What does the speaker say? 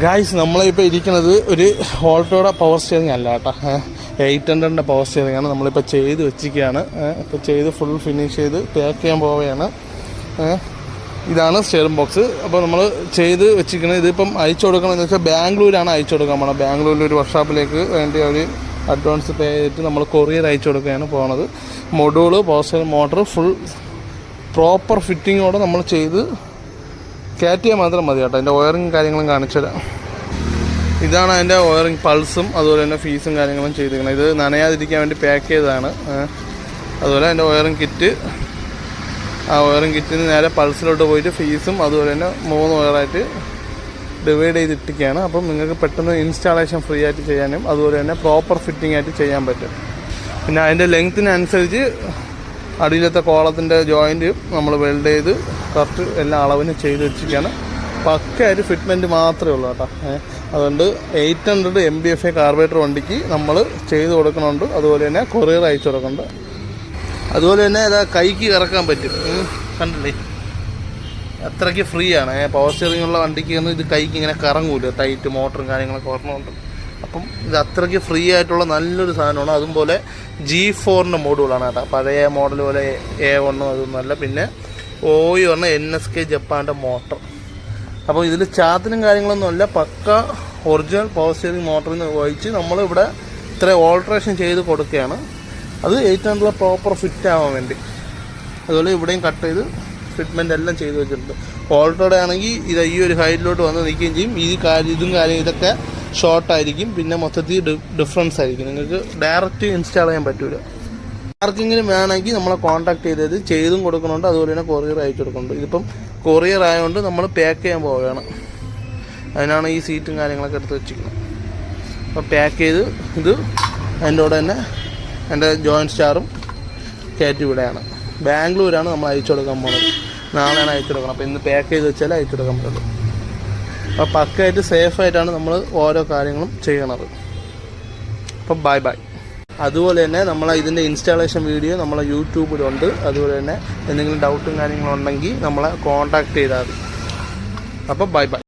Guys നമ്മളിപ്പോൾ ഇരിക്കുന്നത് ഒരു ഓൾട്ടോയുടെ പവർ സ്റ്റിയറിംഗ് അല്ല കേട്ടോ, 800-ൻ്റെ പവർ സ്റ്റിയറിംഗ് ആണ്. നമ്മളിപ്പോൾ ചെയ്ത് വെച്ചിരിക്കുകയാണ്. ഇപ്പോൾ ചെയ്ത് ഫുൾ ഫിനിഷ് ചെയ്ത് പാക്ക് ചെയ്യാൻ പോവുകയാണ്. ഇതാണ് സ്റ്റിയറിംഗ് ബോക്സ്. അപ്പോൾ നമ്മൾ ചെയ്ത് വെച്ചിരിക്കുന്നത് ഇതിപ്പം അയച്ചു കൊടുക്കണമെന്ന് വെച്ചാൽ ബാംഗ്ലൂരാണ് അയച്ചു കൊടുക്കാൻ പോകണം. ബാംഗ്ലൂരിൽ ഒരു വർക്ക്ഷോപ്പിലേക്ക് വേണ്ടി ഒരു അഡ്വാൻസ് പേ ചെയ്തിട്ട് നമ്മൾ കൊറിയർ അയച്ചു കൊടുക്കുകയാണ് പോകുന്നത്. Module, power steering, motor full proper ഫിറ്റിങ്ങോടെ നമ്മൾ ചെയ്ത് കയറ്റിയാൽ മാത്രം മതി കേട്ടോ. അതിൻ്റെ വയറിങ് കാര്യങ്ങളും കാണിച്ചു തരാം. ഇതാണ് അതിൻ്റെ വയറിങ് പൾസും അതുപോലെ തന്നെ ഫീസും കാര്യങ്ങളും ചെയ്തിരിക്കുന്നത്. ഇത് നനയാതിരിക്കാൻ വേണ്ടി പാക്ക് ചെയ്തതാണ്. അതുപോലെ അതിൻ്റെ വയറിങ് കിറ്റ്, ആ വയറിങ് കിറ്റിന് നേരെ പൾസിലോട്ട് പോയിട്ട് ഫീസും അതുപോലെ തന്നെ 3 വയറായിട്ട് ഡിവൈഡ് ചെയ്തിട്ടിരിക്കുകയാണ്. അപ്പം നിങ്ങൾക്ക് പെട്ടെന്ന് ഇൻസ്റ്റാളേഷൻ ഫ്രീ ആയിട്ട് ചെയ്യാനും അതുപോലെ തന്നെ പ്രോപ്പർ ഫിറ്റിംഗ് ആയിട്ട് ചെയ്യാൻ പറ്റും. പിന്നെ അതിൻ്റെ ലെങ്ത്തിനനുസരിച്ച് അടിയിലത്തെ കോളത്തിൻ്റെ ജോയിൻറ്റ് നമ്മൾ വെൽഡ് ചെയ്ത് കറക്റ്റ് എല്ലാ അളവിന് ചെയ്ത് വെച്ചിരിക്കുകയാണ്. പക്കയായിട്ട് ഫിറ്റ്മെൻറ്റ് മാത്രമേ ഉള്ളൂ കേട്ടോ. അതുകൊണ്ട് 800 MBFA കാർബറേറ്റർ വണ്ടിക്ക് നമ്മൾ ചെയ്ത് കൊടുക്കണുണ്ട്. അതുപോലെ തന്നെ കൊറിയർ അയച്ചു കൊടുക്കുന്നുണ്ട്. അതുപോലെ തന്നെ അത് കൈക്ക് കറക്കാൻ പറ്റും. കണ്ടില്ലേ, അത്രയ്ക്ക് ഫ്രീ ആണ്. പവർ സ്റ്റിയറിംഗ് ഉള്ള വണ്ടിക്ക് ഇത് കൈക്ക് ഇങ്ങനെ കറങ്ങൂല, ടൈറ്റ് മോട്ടറും കാര്യങ്ങളൊക്കെ ഓർമ്മയുണ്ട്. അപ്പം ഇത് അത്രയ്ക്ക് ഫ്രീ ആയിട്ടുള്ള നല്ലൊരു സാധനമാണ്. അതുപോലെ G4-ൻ്റെ മോഡുകളാണ് കേട്ടോ. പഴയ മോഡൽ പോലെ A1 അതൊന്നുമല്ല. പിന്നെ OE പറഞ്ഞ NSK ജപ്പാൻ്റെ മോട്ടർ. അപ്പോൾ ഇതിൽ ചാത്തിനും കാര്യങ്ങളൊന്നുമല്ല, പക്ക ഒറിജിനൽ പവർ സ്റ്റിയറിംഗ് മോട്ടറിൽ നിന്ന് വഹിച്ച് നമ്മളിവിടെ ഇത്ര ഓൾട്രേഷൻ ചെയ്ത് കൊടുക്കുകയാണ്. അത് 800 പ്രോപ്പർ ഫിറ്റ് ആവാൻ വേണ്ടി. അതുപോലെ ഇവിടെയും കട്ട് ചെയ്ത് ഫിറ്റ്മെൻ്റ് എല്ലാം ചെയ്ത് വെച്ചിട്ടുണ്ട്. ഓൾട്ടോടെ ആണെങ്കിൽ ഇത് ഈ ഒരു ഹൈറ്റിലോട്ട് വന്ന് നിൽക്കുകയും ചെയ്യും. ഇതും കാര്യം ഇതൊക്കെ ഷോർട്ടായിരിക്കും. പിന്നെ മൊത്തത്തിൽ ഡിഫറൻസ് ആയിരിക്കും. നിങ്ങൾക്ക് ഡയറക്റ്റ് ഇൻസ്റ്റാൾ ചെയ്യാൻ പറ്റില്ല. ആർക്കെങ്കിലും വേണമെങ്കിൽ നമ്മളെ കോൺടാക്ട് ചെയ്തത് ചെയ്തും കൊടുക്കുന്നുണ്ട്. അതുപോലെ തന്നെ കൊറിയർ അയച്ചു കൊടുക്കുന്നുണ്ട്. ഇതിപ്പം കൊറിയർ ആയതുകൊണ്ട് നമ്മൾ പാക്ക് ചെയ്യാൻ പോവുകയാണ്. അതിനാണ് ഈ സീറ്റും കാര്യങ്ങളൊക്കെ എടുത്ത് വെച്ചിരിക്കുന്നത്. അപ്പോൾ പാക്ക് ചെയ്ത് ഇത് അതിൻ്റെ കൂടെ തന്നെ എൻ്റെ ജോയിൻറ്റ് സ്റ്റാറും കയറ്റി വിടുകയാണ്. ബാംഗ്ലൂരാണ് നമ്മൾ അയച്ചു കൊടുക്കാൻ പോകുന്നത്. നാളെയാണ് അയച്ചു കൊടുക്കണം. അപ്പോൾ ഇന്ന് പാക്ക് ചെയ്ത് വെച്ചാൽ അയച്ചു കൊടുക്കാൻ പറ്റുള്ളൂ. അപ്പോൾ പക്കയായിട്ട് സേഫായിട്ടാണ് നമ്മൾ ഓരോ കാര്യങ്ങളും ചെയ്യണത്. അപ്പം ബൈ ബൈ. അതുപോലെ തന്നെ ഇതിൻ്റെ ഇൻസ്റ്റാളേഷൻ വീഡിയോ നമ്മളെ യൂട്യൂബിലുണ്ട്. അതുപോലെ തന്നെ എന്തെങ്കിലും ഡൗട്ടും കാര്യങ്ങളും ഉണ്ടെങ്കിൽ നമ്മളെ കോൺടാക്ട് ചെയ്താൽ മതി. അപ്പോൾ ബൈ ബൈ.